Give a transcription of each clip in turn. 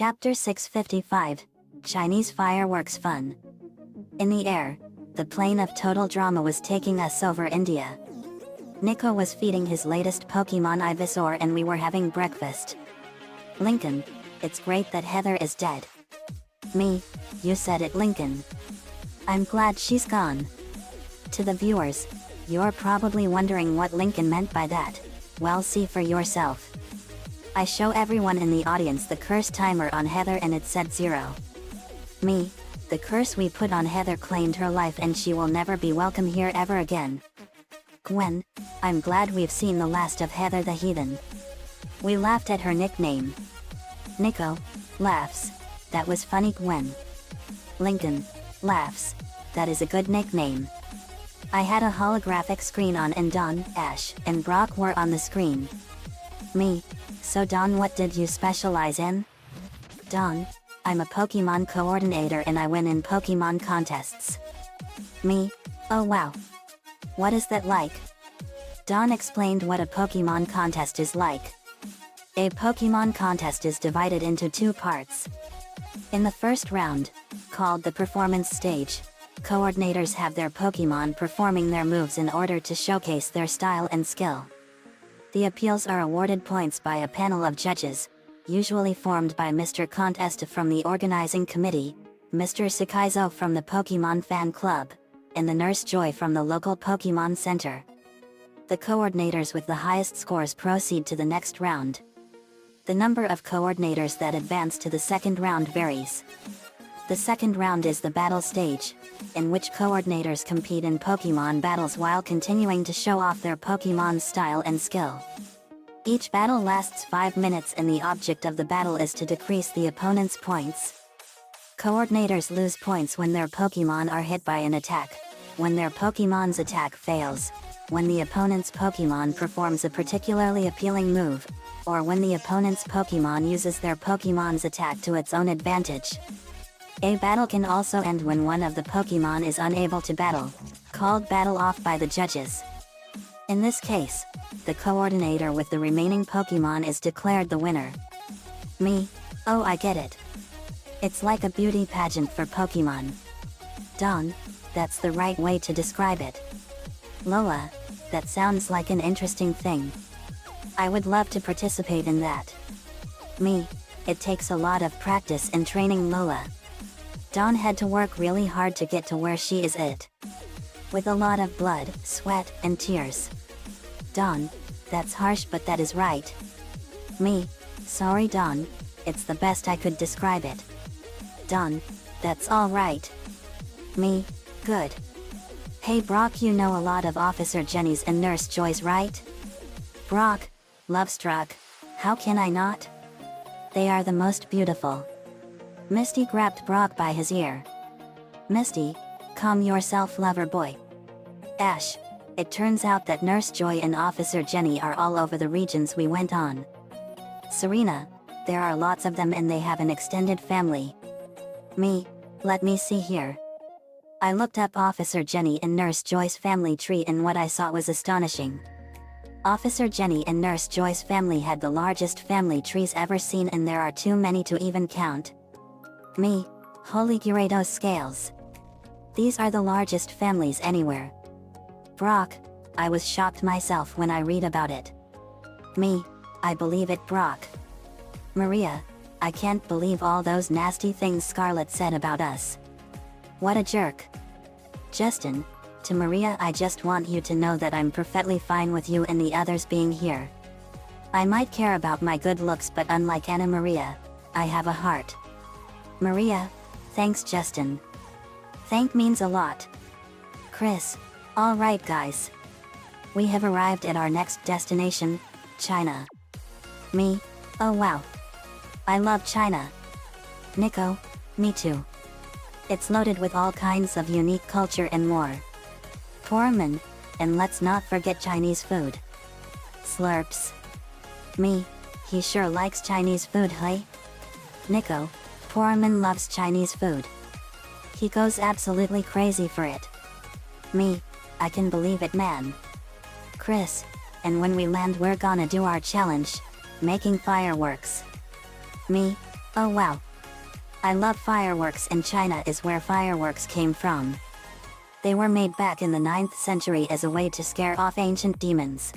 Chapter 655, Chinese Fireworks Fun. In the air, the plane of total drama was taking us over India. Nico was feeding his latest Pokemon Ivysaur and we were having breakfast. Lincoln, it's great that Heather is dead. Me, you said it, Lincoln. I'm glad she's gone. To the viewers, you're probably wondering what Lincoln meant by that. Well, see for yourself. I show everyone in the audience the curse timer on Heather and it said 0. Me, the curse we put on Heather claimed her life and she will never be welcome here ever again. Gwen, I'm glad we've seen the last of Heather the Heathen. We laughed at her nickname. Nico, laughs. That was funny, Gwen. Lincoln, laughs. That is a good nickname. I had a holographic screen on and Don, Ash, and Brock were on the screen. Me, so Don, what did you specialize in? Don, I'm a Pokemon coordinator and I win in Pokemon contests. Me, oh wow. What is that like? Don explained what a Pokemon contest is like. A Pokemon contest is divided into two parts. In the first round, called the performance stage, coordinators have their Pokemon performing their moves in order to showcase their style and skill. The appeals are awarded points by a panel of judges, usually formed by Mr. Contest from the organizing committee, Mr. Sakaizo from the Pokemon fan club, and the Nurse Joy from the local Pokemon Center. The coordinators with the highest scores proceed to the next round. The number of coordinators that advance to the second round varies. The second round is the battle stage, in which coordinators compete in Pokemon battles while continuing to show off their Pokemon's style and skill. Each battle lasts 5 minutes and the object of the battle is to decrease the opponent's points. Coordinators lose points when their Pokemon are hit by an attack, when their Pokemon's attack fails, when the opponent's Pokemon performs a particularly appealing move, or when the opponent's Pokemon uses their Pokemon's attack to its own advantage. A battle can also end when one of the Pokemon is unable to battle, called battle off by the judges. In this case, the coordinator with the remaining Pokemon is declared the winner. Me, oh I get it. It's like a beauty pageant for Pokemon. Don, that's the right way to describe it. Lola, that sounds like an interesting thing. I would love to participate in that. Me, it takes a lot of practice and training, Lola. Dawn had to work really hard to get to where she is at. With a lot of blood, sweat, and tears. Dawn, that's harsh but that is right. Me, sorry Dawn, it's the best I could describe it. Dawn, that's all right. Me, good. Hey Brock, you know a lot of Officer Jenny's and Nurse Joy's, right? Brock, love-struck, how can I not? They are the most beautiful. Misty grabbed Brock by his ear. Misty, calm yourself, lover boy. Ash, it turns out that Nurse Joy and Officer Jenny are all over the regions we went on. Serena, there are lots of them and they have an extended family. Me, let me see here. I looked up Officer Jenny and Nurse Joy's family tree and what I saw was astonishing. Officer Jenny and Nurse Joy's family had the largest family trees ever seen and there are too many to even count. Me, holy Gyarados scales. These are the largest families anywhere. Brock, I was shocked myself when I read about it. Me, I believe it, Brock. Maria, I can't believe all those nasty things Scarlett said about us. What a jerk. Justin, to Maria, I just want you to know that I'm perfectly fine with you and the others being here. I might care about my good looks but unlike Anna Maria, I have a heart. Maria, thanks Justin. Thank means a lot. Chris, alright guys. We have arrived at our next destination, China. Me, oh wow. I love China. Nico, me too. It's loaded with all kinds of unique culture and more. Poorman, and let's not forget Chinese food. Slurps. Me, he sure likes Chinese food, hey? Nico, Poorman loves Chinese food. He goes absolutely crazy for it. Me, I can believe it, man. Chris, and when we land we're gonna do our challenge, making fireworks. Me, Oh wow. I love fireworks, and China is where fireworks came from. They were made back in the 9th century as a way to scare off ancient demons.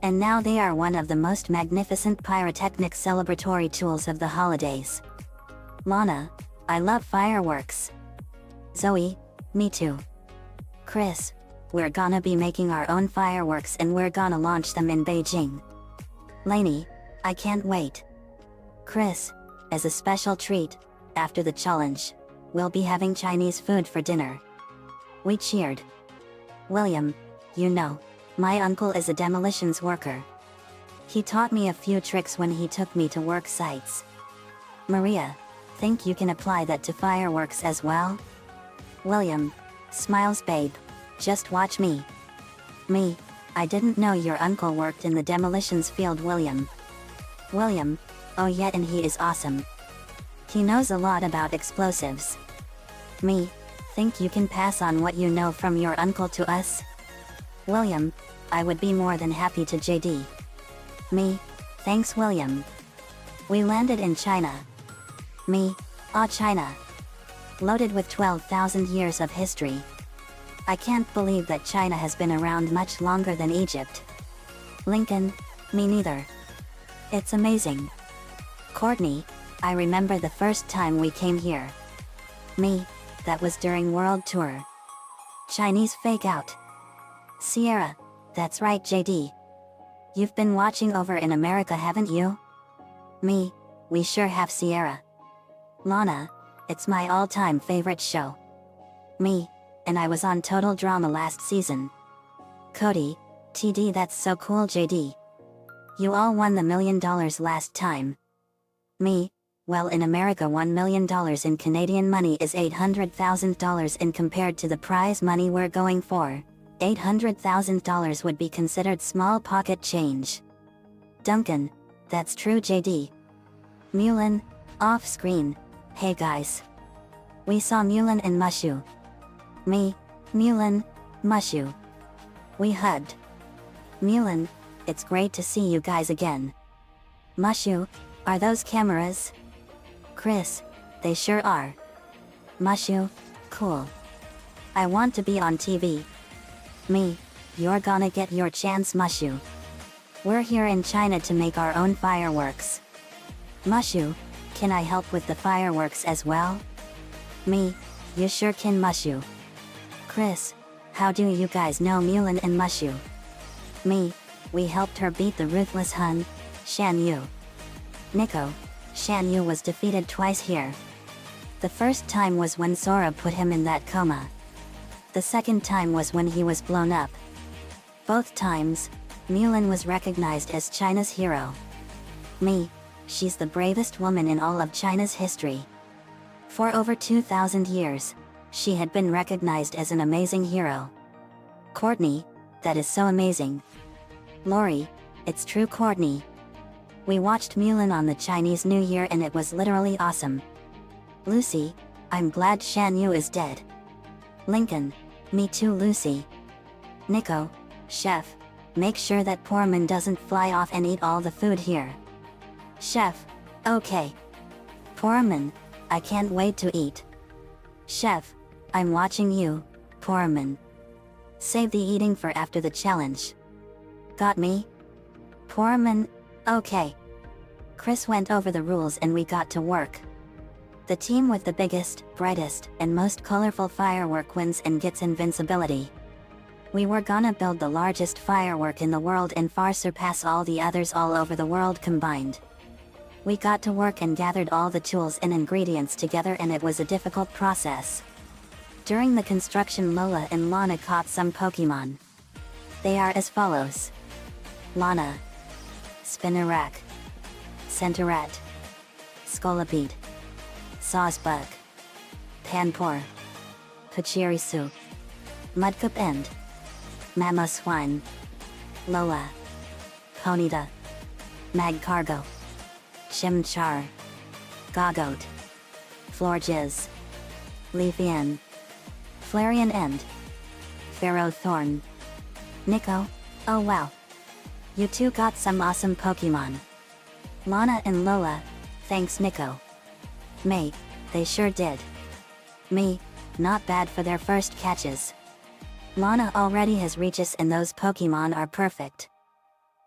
And now they are one of the most magnificent pyrotechnic celebratory tools of the holidays. Lana, I love fireworks. Zoe, me too. Chris, we're gonna be making our own fireworks and we're gonna launch them in Beijing. Lainey, I can't wait. Chris, as a special treat, after the challenge, we'll be having Chinese food for dinner. We cheered. William, you know, my uncle is a demolitions worker. He taught me a few tricks when he took me to work sites. Maria, think you can apply that to fireworks as well? William, smiles babe, just watch me. Me, I didn't know your uncle worked in the demolitions field. William, oh yeah, and he is awesome. He knows a lot about explosives. Me, think you can pass on what you know from your uncle to us? William, I would be more than happy to. JD. Me, thanks William. We landed in China. Me, China. Loaded with 12,000 years of history. I can't believe that China has been around much longer than Egypt. Lincoln, me neither. It's amazing. Courtney, I remember the first time we came here. Me, that was during World Tour. Chinese fake out. Sierra, that's right. JD. You've been watching over in America, haven't you? Me, we sure have. Sierra. Lana, it's my all-time favorite show. Me, and I was on Total Drama last season. Cody, TD, that's so cool. JD. You all won the $1 million last time. Me, well, in America $1 million in Canadian money is $800,000, and compared to the prize money we're going for, $800,000 would be considered small pocket change. Duncan, that's true. JD. Mulan, off screen, hey guys. We saw Mulan and Mushu. Me, Mulan, Mushu. We hugged. Mulan, it's great to see you guys again. Mushu, are those cameras? Chris, they sure are. Mushu, cool. I want to be on TV. Me, you're gonna get your chance. Mushu. We're here in China to make our own fireworks. Mushu, can I help with the fireworks as well? Me, you sure can. Mushu. Chris, how do you guys know Mulan and Mushu? Me, we helped her beat the ruthless Hun, Shan Yu. Nico, Shan Yu was defeated twice here. The first time was when Sora put him in that coma. The second time was when he was blown up. Both times, Mulan was recognized as China's hero. Me, she's the bravest woman in all of China's history. For over 2,000 years, she had been recognized as an amazing hero. Courtney, that is so amazing. Lori, it's true. Courtney. We watched Mulan on the Chinese New Year and it was literally awesome. Lucy, I'm glad Shan Yu is dead. Lincoln, me too. Lucy. Nico, Chef, make sure that poor man doesn't fly off and eat all the food here. Chef, okay. Poor man, I can't wait to eat. Chef, I'm watching you, poor man. Save the eating for after the challenge. Got me? Poor man, okay. Chris went over the rules and we got to work. The team with the biggest, brightest, and most colorful firework wins and gets invincibility. We were gonna build the largest firework in the world and far surpass all the others all over the world combined. We got to work and gathered all the tools and ingredients together and it was a difficult process. During the construction, Lola and Lana caught some Pokemon. They are as follows. Lana, Spinnerack, Centauret, Scolipede, Sawsbug, Panpour, Pachirisu, Mudcup and Mamoswine, Lola, Ponyta, Magcargo, Chimchar, Gogoat, Florges, Leafian, Flareon and Ferrothorn. Nico, oh wow. You two got some awesome Pokemon. Lana and Lola, thanks Nico. Mate, they sure did. Me, not bad for their first catches. Lana already has reaches and those Pokemon are perfect.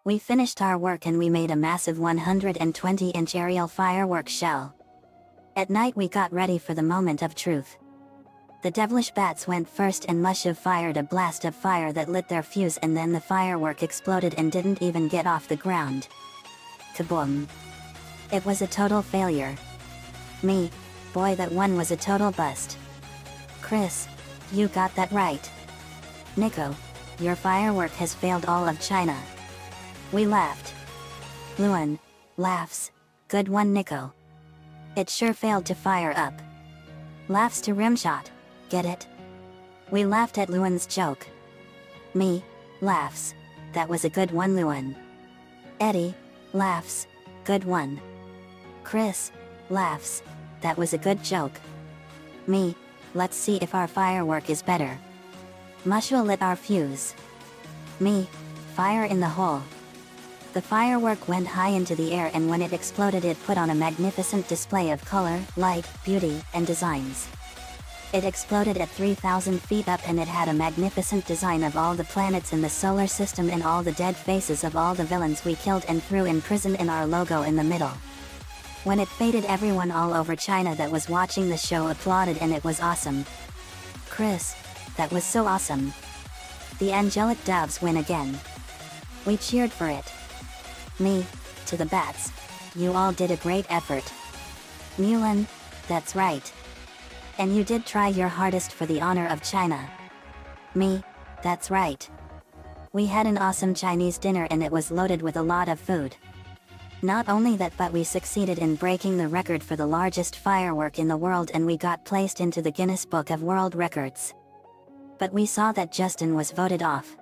We finished our work and we made a massive 120-inch aerial fireworks shell. At night we got ready for the moment of truth. The devilish bats went first and Mushev fired a blast of fire that lit their fuse and then the firework exploded and didn't even get off the ground. Kaboom! It was a total failure. Me, boy that one was a total bust. Chris, you got that right. Nico, your firework has failed all of China. We laughed. Luan, laughs, good one Nico. It sure failed to fire up. Laughs to rimshot, get it? We laughed at Luan's joke. Me, laughs, that was a good one Luan. Eddie, laughs, good one. Chris, laughs, that was a good joke. Me, let's see if our firework is better. Mushua lit our fuse. Me, fire in the hole. The firework went high into the air and when it exploded it put on a magnificent display of color, light, beauty, and designs. It exploded at 3,000 feet up and it had a magnificent design of all the planets in the solar system and all the dead faces of all the villains we killed and threw in prison and our logo in the middle. When it faded everyone all over China that was watching the show applauded and it was awesome. Chris, that was so awesome. The angelic doves win again. We cheered for it. Me, to the bats, you all did a great effort. Mulan, that's right. And you did try your hardest for the honor of China. Me, that's right. We had an awesome Chinese dinner and it was loaded with a lot of food. Not only that but we succeeded in breaking the record for the largest firework in the world and we got placed into the Guinness Book of World Records. But we saw that Justin was voted off.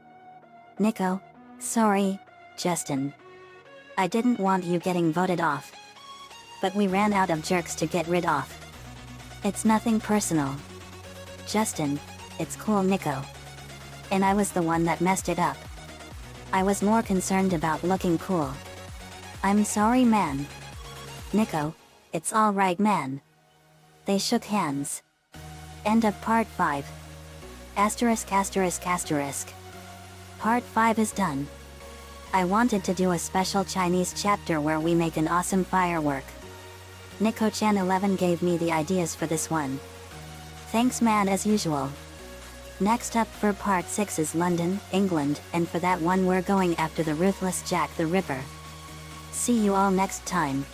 Nico, sorry, Justin. I didn't want you getting voted off. But we ran out of jerks to get rid of. It's nothing personal. Justin, it's cool Nico. And I was the one that messed it up. I was more concerned about looking cool. I'm sorry man. Nico, it's alright man. They shook hands. End of part 5. Asterisk asterisk asterisk. Part 5 is done. I wanted to do a special Chinese chapter where we make an awesome firework. Nico-chan 11 gave me the ideas for this one. Thanks man as usual. Next up for part 6 is London, England, and for that one we're going after the ruthless Jack the Ripper. See you all next time.